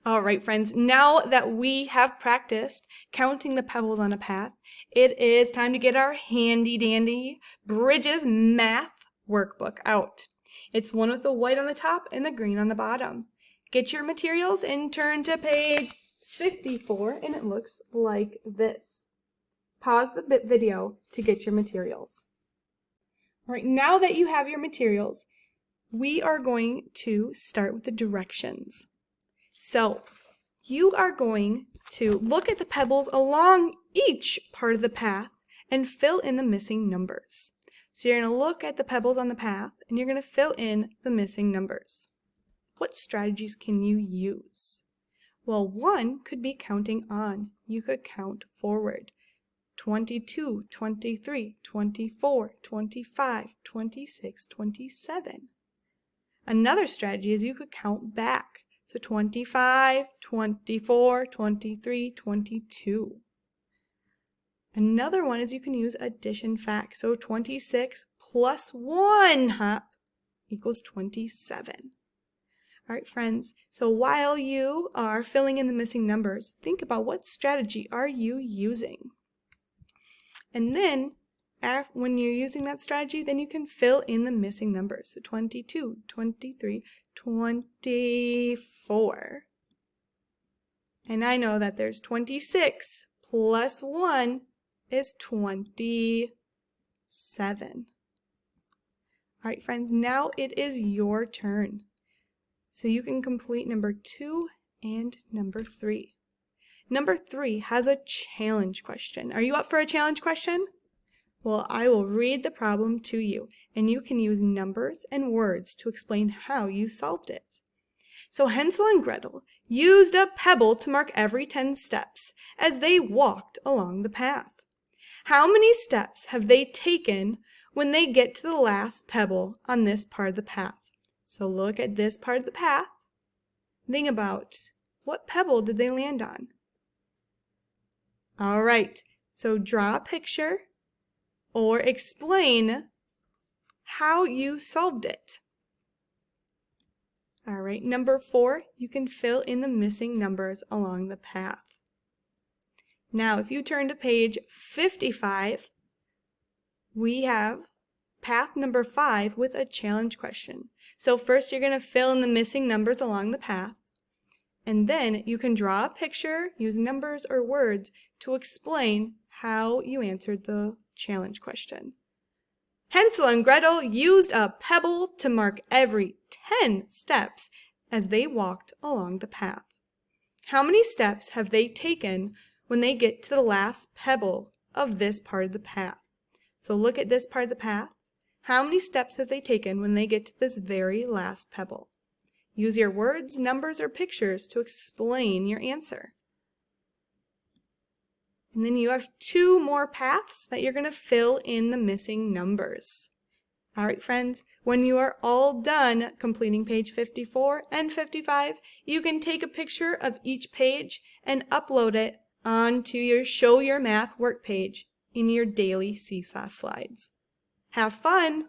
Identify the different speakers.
Speaker 1: All right, friends, now that we have practiced counting the pebbles on a path, it is time to get our handy dandy Bridges Math Workbook out. It's one with the white on the top and the green on the bottom. Get your materials and turn to page 54, and it looks like this. Pause the video to get your materials. All right, now that you have your materials, we are going to start with the directions. So you are going to look at the pebbles along each part of the path and fill in the missing numbers. So you're going to look at the pebbles on the path and you're going to fill in the missing numbers. What strategies can you use? Well, one could be counting on. You could count forward. 22, 23, 24, 25, 26, 27. Another strategy is you could count back. So 25, 24, 23, 22. Another one is you can use addition fact. So 26 plus 1 hop equals 27. All right, friends, so while you are filling in the missing numbers, think about what strategy are you using? And then when you're using that strategy, then you can fill in the missing numbers. So 22, 23, 24. And I know that there's 26 plus 1 is 27. All right, friends, now it is your turn. So you can complete number 2 and number 3. Number 3 has a challenge question. Are you up for a challenge question? Well, I will read the problem to you, and you can use numbers and words to explain how you solved it. So Hansel and Gretel used a pebble to mark every 10 steps as they walked along the path. How many steps have they taken when they get to the last pebble on this part of the path? So look at this part of the path. Think about what pebble did they land on? All right, so draw a picture or explain how you solved it. All right, number 4, you can fill in the missing numbers along the path. Now, if you turn to page 55, we have path number 5 with a challenge question. So first you're going to fill in the missing numbers along the path, and then you can draw a picture, use numbers or words to explain how you answered the challenge question. Hansel and Gretel used a pebble to mark every 10 steps as they walked along the path. How many steps have they taken when they get to the last pebble of this part of the path? So look at this part of the path. How many steps have they taken when they get to this very last pebble? Use your words, numbers, or pictures to explain your answer. And then you have 2 more paths that you're going to fill in the missing numbers. All right, friends, when you are all done completing page 54 and 55, you can take a picture of each page and upload it onto your Show Your Math work page in your daily Seesaw slides. Have fun!